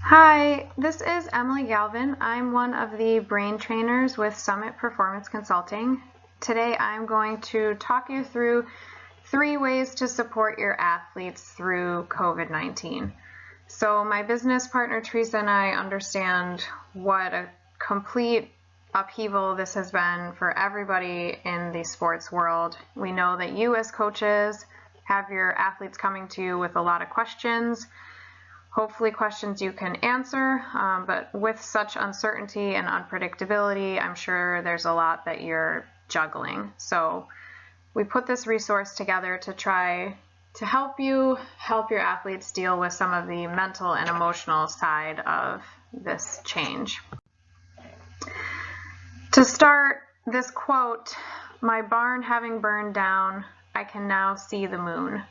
Hi, this is Emily Galvin. I'm one of the brain trainers with Summit Performance Consulting. Today I'm going to talk you through 3 ways to support your athletes through COVID-19. So my business partner Teresa and I understand what a complete upheaval this has been for everybody in the sports world. We know that you as coaches have your athletes coming to you with a lot of questions. Hopefully questions you can answer, but with such uncertainty and unpredictability, I'm sure there's a lot that you're juggling. So we put this resource together to try to help your athletes deal with some of the mental and emotional side of this change. To start, this quote, "My barn having burned down, I can now see the moon."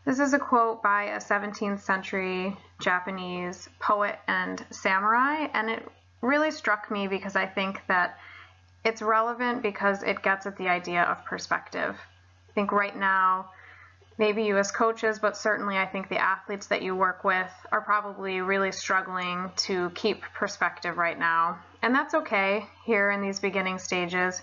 This is a quote by a 17th century Japanese poet and samurai, and it really struck me because I think that it's relevant because it gets at the idea of perspective. I think right now, maybe you as coaches, but certainly I think the athletes that you work with are probably really struggling to keep perspective right now. And that's okay here in these beginning stages.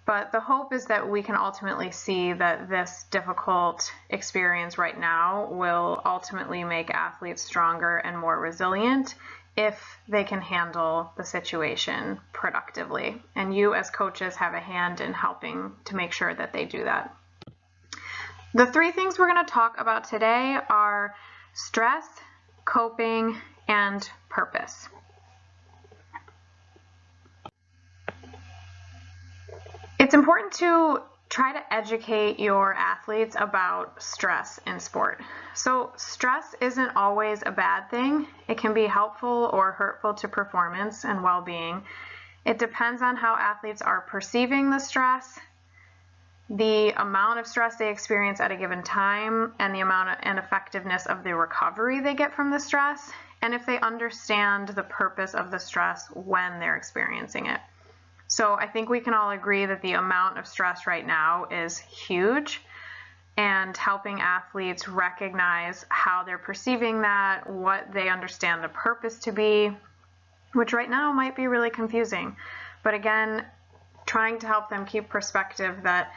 But the hope is that we can ultimately see that this difficult experience right now will ultimately make athletes stronger and more resilient if they can handle the situation productively. And you as coaches have a hand in helping to make sure that they do that. The 3 things we're going to talk about today are stress, coping, and purpose. It's important to try to educate your athletes about stress in sport. So stress isn't always a bad thing. It can be helpful or hurtful to performance and well-being. It depends on how athletes are perceiving the stress, the amount of stress they experience at a given time, and the amount and effectiveness of the recovery they get from the stress, and if they understand the purpose of the stress when they're experiencing it. So I think we can all agree that the amount of stress right now is huge, and helping athletes recognize how they're perceiving that, what they understand the purpose to be, which right now might be really confusing. But again, trying to help them keep perspective that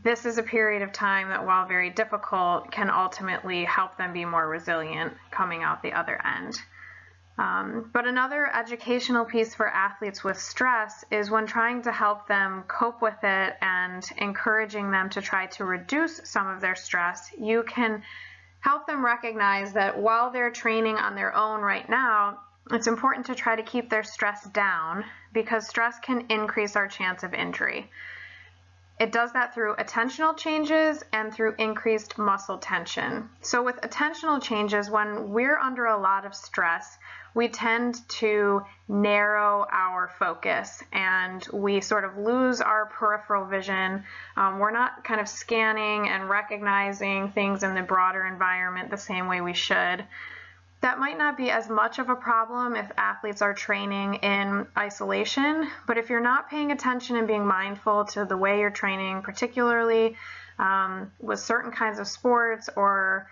this is a period of time that, while very difficult, can ultimately help them be more resilient coming out the other end. But another educational piece for athletes with stress is when trying to help them cope with it and encouraging them to try to reduce some of their stress, you can help them recognize that while they're training on their own right now, it's important to try to keep their stress down because stress can increase our chance of injury. It does that through attentional changes and through increased muscle tension. So with attentional changes, when we're under a lot of stress, we tend to narrow our focus and we sort of lose our peripheral vision. We're not kind of scanning and recognizing things in the broader environment the same way we should. That might not be as much of a problem if athletes are training in isolation, but if you're not paying attention and being mindful to the way you're training, particularly with certain kinds of sports or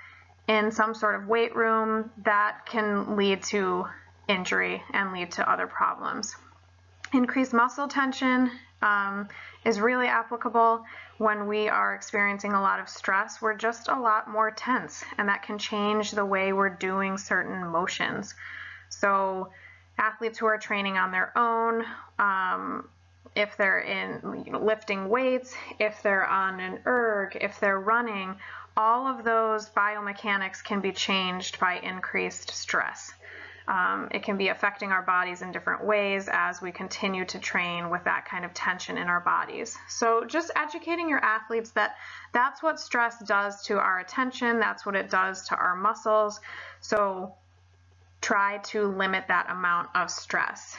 in some sort of weight room, that can lead to injury and lead to other problems. Increased muscle tension is really applicable when we are experiencing a lot of stress. We're just a lot more tense, and that can change the way we're doing certain motions. So athletes who are training on their own, if they're in lifting weights, if they're on an erg, if they're running, all of those biomechanics can be changed by increased stress. It can be affecting our bodies in different ways as we continue to train with that kind of tension in our bodies. So just educating your athletes that that's what stress does to our attention, that's what it does to our muscles. So try to limit that amount of stress.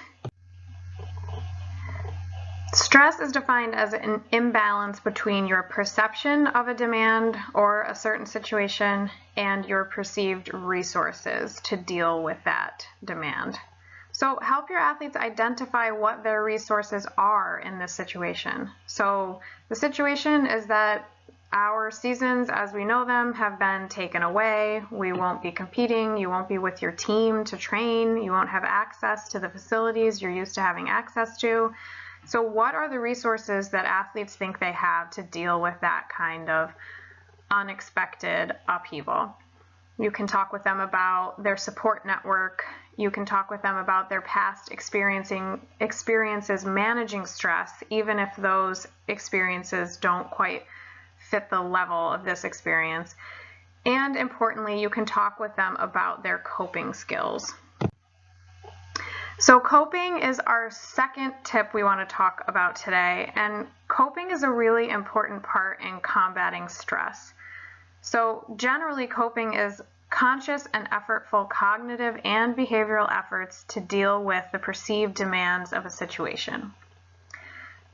Stress is defined as an imbalance between your perception of a demand or a certain situation and your perceived resources to deal with that demand. So help your athletes identify what their resources are in this situation. So the situation is that our seasons as we know them have been taken away. We won't be competing. You won't be with your team to train. You won't have access to the facilities you're used to having access to. So what are the resources that athletes think they have to deal with that kind of unexpected upheaval? You can talk with them about their support network. You can talk with them about their past experiences managing stress, even if those experiences don't quite fit the level of this experience. And importantly, you can talk with them about their coping skills. So coping is our second tip we want to talk about today, and coping is a really important part in combating stress. So generally, coping is conscious and effortful cognitive and behavioral efforts to deal with the perceived demands of a situation.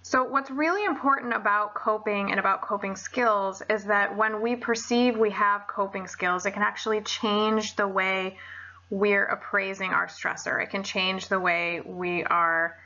So what's really important about coping and about coping skills is that when we perceive we have coping skills, it can actually change the way we're appraising our stressor. It can change the way we are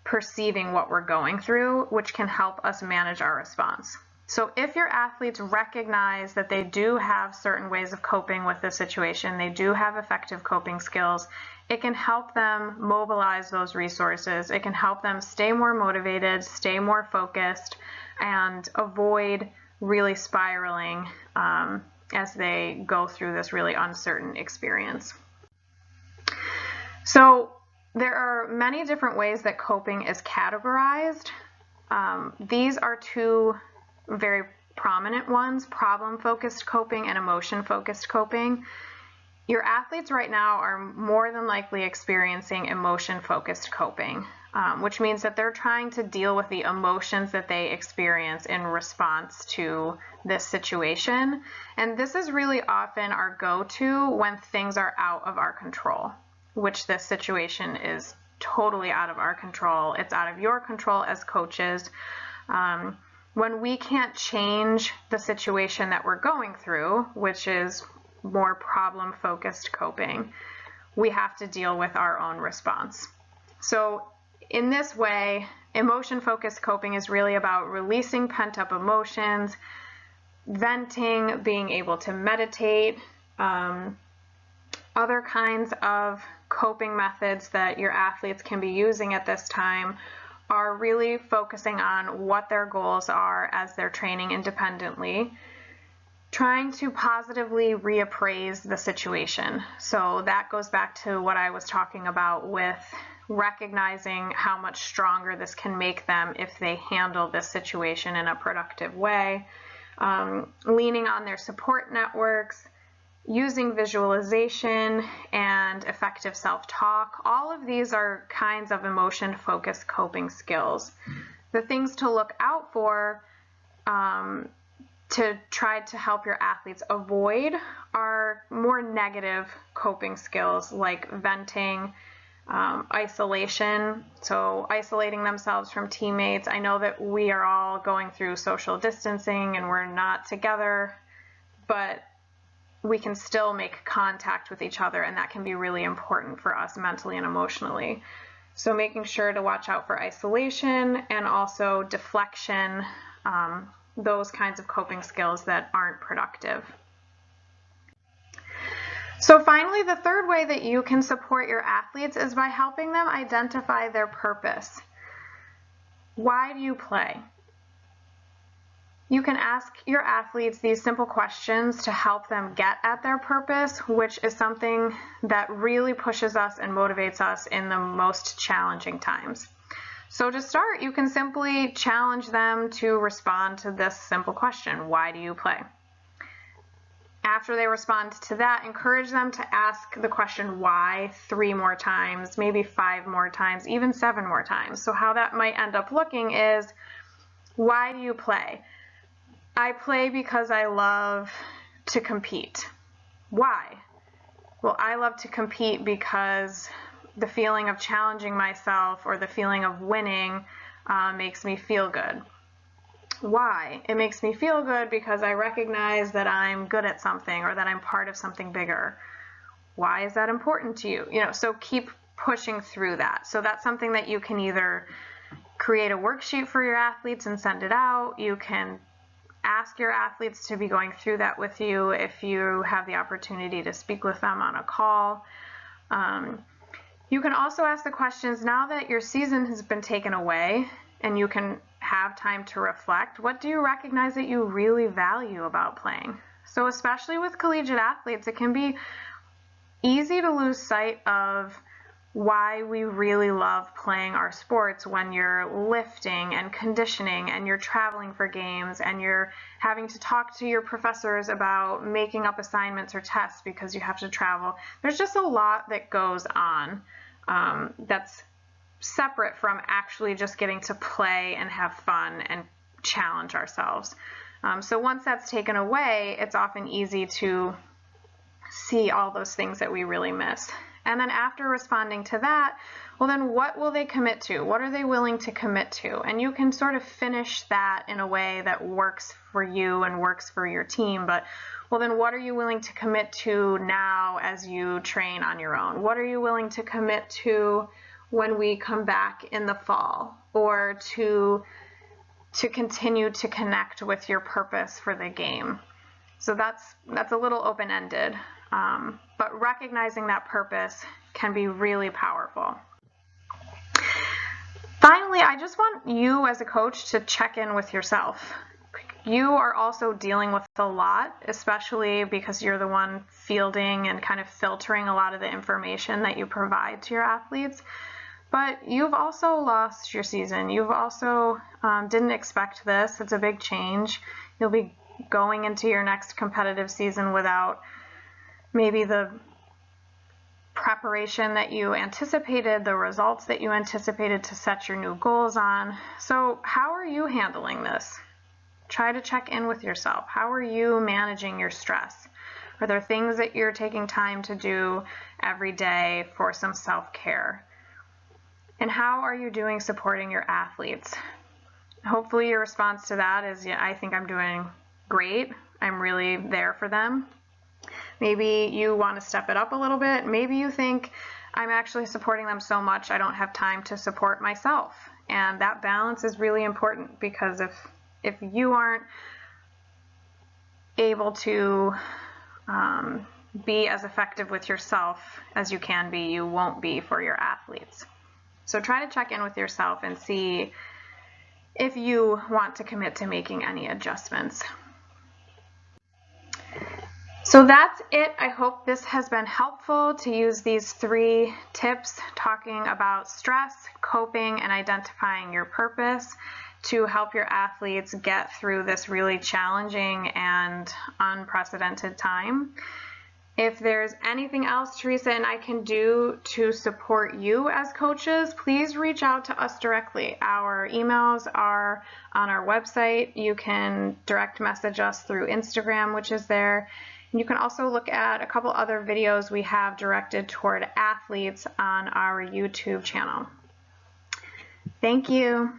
perceiving what we're going through, which can help us manage our response. So if your athletes recognize that they do have certain ways of coping with the situation, they do have effective coping skills, it can help them mobilize those resources. It can help them stay more motivated, stay more focused, and avoid really spiraling as they go through this really uncertain experience. So there are many different ways that coping is categorized. These are two very prominent ones: problem-focused coping and emotion-focused coping. Your athletes right now are more than likely experiencing emotion-focused coping, which means that they're trying to deal with the emotions that they experience in response to this situation. And this is really often our go-to when things are out of our control, which this situation is totally out of our control. It's out of your control as coaches. When we can't change the situation that we're going through, which is more problem-focused coping, we have to deal with our own response. So in this way, emotion-focused coping is really about releasing pent-up emotions, venting, being able to meditate, other kinds of coping methods that your athletes can be using at this time are really focusing on what their goals are as they're training independently, trying to positively reappraise the situation. So that goes back to what I was talking about with recognizing how much stronger this can make them if they handle this situation in a productive way, leaning on their support networks, using visualization and effective self-talk. All of these are kinds of emotion-focused coping skills. The things to look out for to try to help your athletes avoid are more negative coping skills like venting, isolation, so isolating themselves from teammates. I know that we are all going through social distancing and we're not together, but we can still make contact with each other, and that can be really important for us mentally and emotionally. So making sure to watch out for isolation and also deflection, those kinds of coping skills that aren't productive. So finally, the third way that you can support your athletes is by helping them identify their purpose. Why do you play? You can ask your athletes these simple questions to help them get at their purpose, which is something that really pushes us and motivates us in the most challenging times. So to start, you can simply challenge them to respond to this simple question: why do you play? After they respond to that, encourage them to ask the question why 3 more times, maybe 5 more times, even 7 more times. So how that might end up looking is, why do you play? I play because I love to compete. Why? Well, I love to compete because the feeling of challenging myself or the feeling of winning makes me feel good. Why? It makes me feel good because I recognize that I'm good at something or that I'm part of something bigger. Why is that important to you? So keep pushing through that. So that's something that you can either create a worksheet for your athletes and send it out. You can ask your athletes to be going through that with you if you have the opportunity to speak with them on a call. You can also ask the questions, now that your season has been taken away and you can have time to reflect, what do you recognize that you really value about playing? So especially with collegiate athletes, it can be easy to lose sight of why we really love playing our sports when you're lifting and conditioning and you're traveling for games and you're having to talk to your professors about making up assignments or tests because you have to travel. There's just a lot that goes on that's separate from actually just getting to play and have fun and challenge ourselves. So once that's taken away, it's often easy to see all those things that we really miss. And then after responding to that, well then what will they commit to? What are they willing to commit to? And you can sort of finish that in a way that works for you and works for your team. But well then what are you willing to commit to now as you train on your own? What are you willing to commit to when we come back in the fall, or to continue to connect with your purpose for the game? So that's a little open-ended, but recognizing that purpose can be really powerful. Finally, I just want you as a coach to check in with yourself. You are also dealing with a lot, especially because you're the one fielding and kind of filtering a lot of the information that you provide to your athletes. But you've also lost your season. You've also didn't expect this. It's a big change. You'll be going into your next competitive season without maybe the preparation that you anticipated, the results that you anticipated to set your new goals on. So how are you handling this? Try to check in with yourself. How are you managing your stress? Are there things that you're taking time to do every day for some self-care? And how are you doing supporting your athletes? Hopefully your response to that is, yeah, I think I'm doing great. I'm really there for them. Maybe you want to step it up a little bit. Maybe you think I'm actually supporting them so much I don't have time to support myself. And that balance is really important, because if you aren't able to be as effective with yourself as you can be, you won't be for your athletes. So try to check in with yourself and see if you want to commit to making any adjustments. So that's it. I hope this has been helpful to use these 3 tips talking about stress, coping, and identifying your purpose to help your athletes get through this really challenging and unprecedented time. If there's anything else Teresa and I can do to support you as coaches, please reach out to us directly. Our emails are on our website. You can direct message us through Instagram, which is there. And you can also look at a couple other videos we have directed toward athletes on our YouTube channel. Thank you.